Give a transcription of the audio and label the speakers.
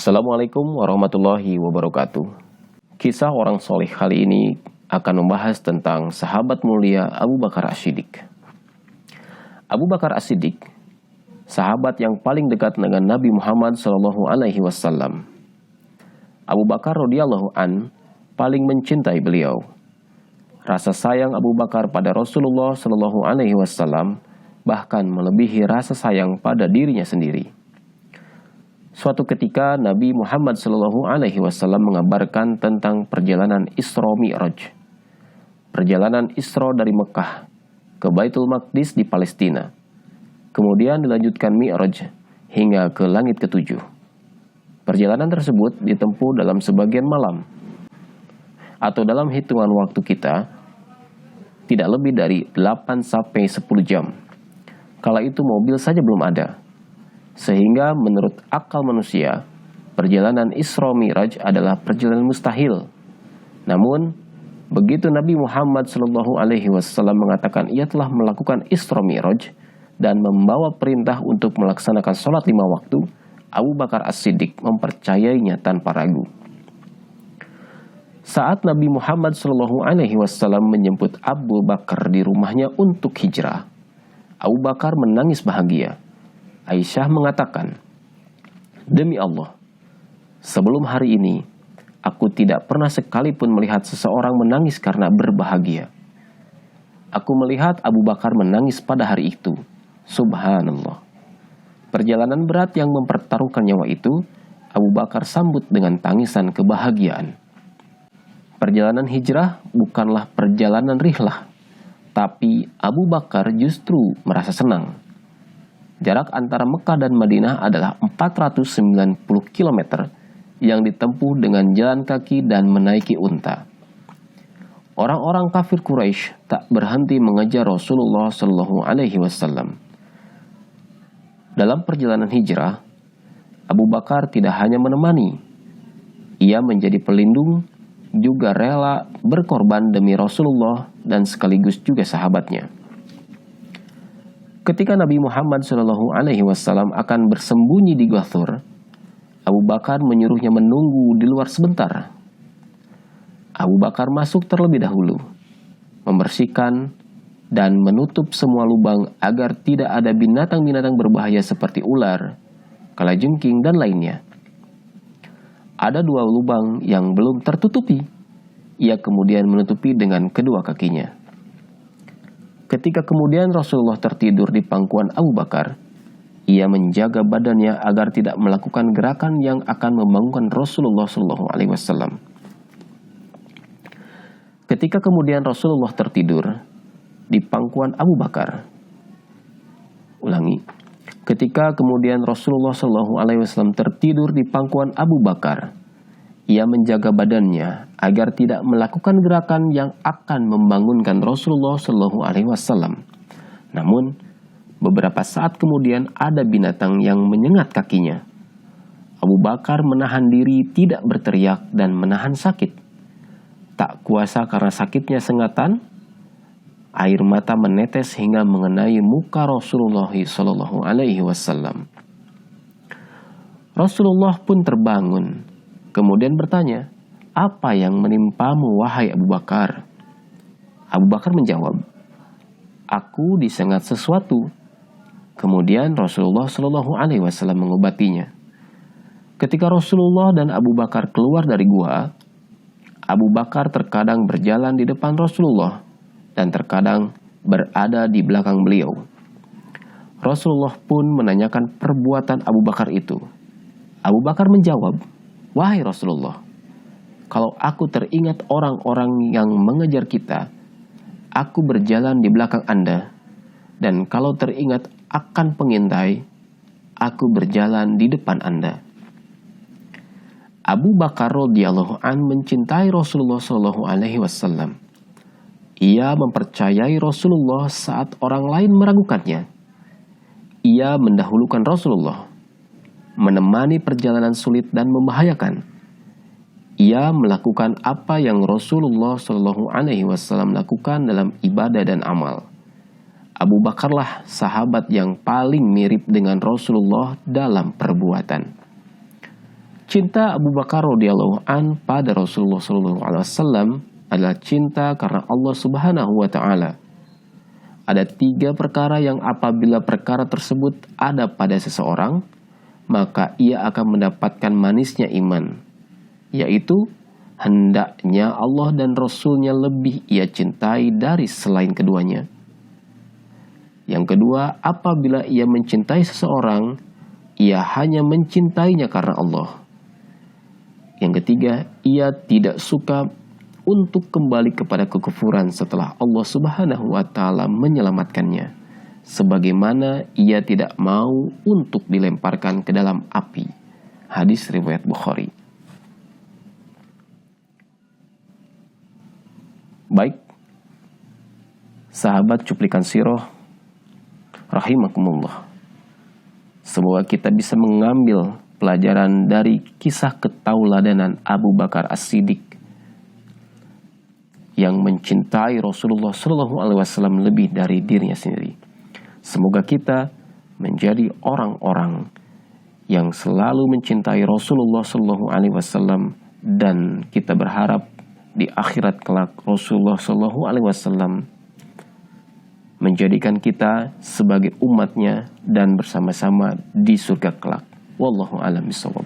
Speaker 1: Assalamualaikum warahmatullahi wabarakatuh. Kisah orang soleh kali ini akan membahas tentang sahabat mulia Abu Bakar As-Siddiq. Abu Bakar As-Siddiq, sahabat yang paling dekat dengan Nabi Muhammad SAW. Abu Bakar radhiyallahu an paling mencintai beliau. Rasa sayang Abu Bakar pada Rasulullah SAW bahkan melebihi rasa sayang pada dirinya sendiri. Suatu ketika Nabi Muhammad SAW mengabarkan tentang perjalanan Isra Mi'raj. Perjalanan Isra dari Mekah ke Baitul Maqdis di Palestina. Kemudian dilanjutkan Mi'raj hingga ke langit ketujuh. Perjalanan tersebut ditempuh dalam sebagian malam. Atau dalam hitungan waktu kita, tidak lebih dari 8-10 jam. Kala itu mobil saja belum ada. Sehingga menurut akal manusia, perjalanan Isra Mi'raj adalah perjalanan mustahil. Namun, begitu Nabi Muhammad SAW mengatakan ia telah melakukan Isra Mi'raj dan membawa perintah untuk melaksanakan sholat 5 waktu, Abu Bakar As-Siddiq mempercayainya tanpa ragu. Saat Nabi Muhammad SAW menjemput Abu Bakar di rumahnya untuk hijrah, Abu Bakar menangis bahagia. Aisyah mengatakan, "Demi Allah, sebelum hari ini, aku tidak pernah sekalipun melihat seseorang menangis karena berbahagia. Aku melihat Abu Bakar menangis pada hari itu. Subhanallah." Perjalanan berat yang mempertaruhkan nyawa itu, Abu Bakar sambut dengan tangisan kebahagiaan. Perjalanan hijrah bukanlah perjalanan rihlah, tapi Abu Bakar justru merasa senang. Jarak antara Mekah dan Madinah adalah 490 km yang ditempuh dengan jalan kaki dan menaiki unta. Orang-orang kafir Quraisy tak berhenti mengejar Rasulullah SAW. Dalam perjalanan hijrah, Abu Bakar tidak hanya menemani, ia menjadi pelindung, juga rela berkorban demi Rasulullah dan sekaligus juga sahabatnya. Ketika Nabi Muhammad SAW akan bersembunyi di Gua Thur, Abu Bakar menyuruhnya menunggu di luar sebentar. Abu Bakar masuk terlebih dahulu, membersihkan dan menutup semua lubang agar tidak ada binatang-binatang berbahaya seperti ular, kalajengking, dan lainnya. Ada 2 lubang yang belum tertutupi. Ia kemudian menutupi dengan kedua kakinya. Ketika kemudian Rasulullah tertidur di pangkuan Abu Bakar, ia menjaga badannya agar tidak melakukan gerakan yang akan membangunkan Rasulullah SAW. Ketika kemudian Rasulullah tertidur di pangkuan Abu Bakar, ketika kemudian Rasulullah SAW tertidur di pangkuan Abu Bakar, ia menjaga badannya agar tidak melakukan gerakan yang akan membangunkan Rasulullah SAW. Namun, beberapa saat kemudian ada binatang yang menyengat kakinya. Abu Bakar menahan diri tidak berteriak dan menahan sakit. Tak kuasa karena sakitnya sengatan, air mata menetes hingga mengenai muka Rasulullah SAW. Rasulullah pun terbangun. Kemudian bertanya, "Apa yang menimpamu wahai Abu Bakar?" Abu Bakar menjawab, "Aku disengat sesuatu." Kemudian Rasulullah SAW mengobatinya. Ketika Rasulullah dan Abu Bakar keluar dari gua, Abu Bakar terkadang berjalan di depan Rasulullah dan terkadang berada di belakang beliau. Rasulullah pun menanyakan perbuatan Abu Bakar itu. Abu Bakar menjawab, "Wahai Rasulullah, kalau aku teringat orang-orang yang mengejar kita, aku berjalan di belakang Anda. Dan kalau teringat akan pengintai, aku berjalan di depan Anda." Abu Bakar radhiyallahu an mencintai Rasulullah SAW. Ia mempercayai Rasulullah saat orang lain meragukannya. Ia mendahulukan Rasulullah, menemani perjalanan sulit dan membahayakan. Ia melakukan apa yang Rasulullah SAW lakukan dalam ibadah dan amal. Abu Bakarlah sahabat yang paling mirip dengan Rasulullah dalam perbuatan. Cinta Abu Bakar radhiyallahu an pada Rasulullah SAW adalah cinta karena Allah Subhanahu wa Ta'ala. Ada 3 perkara yang apabila perkara tersebut ada pada seseorang, maka ia akan mendapatkan manisnya iman, yaitu hendaknya Allah dan Rasulnya lebih ia cintai dari selain keduanya. Yang kedua, apabila ia mencintai seseorang, ia hanya mencintainya karena Allah. Yang ketiga, ia tidak suka untuk kembali kepada kekufuran setelah Allah Subhanahu wa Ta'ala menyelamatkannya, sebagaimana ia tidak mau untuk dilemparkan ke dalam api. Hadis riwayat Bukhari. Baik, sahabat cuplikan sirah rahimakumullah, semoga kita bisa mengambil pelajaran dari kisah ketauladanan Abu Bakar As-Siddiq yang mencintai Rasulullah SAW lebih dari dirinya sendiri. Semoga kita menjadi orang-orang yang selalu mencintai Rasulullah SAW, dan kita berharap di akhirat kelak Rasulullah SAW menjadikan kita sebagai umatnya dan bersama-sama di surga kelak. Wallahu a'lam bishawab.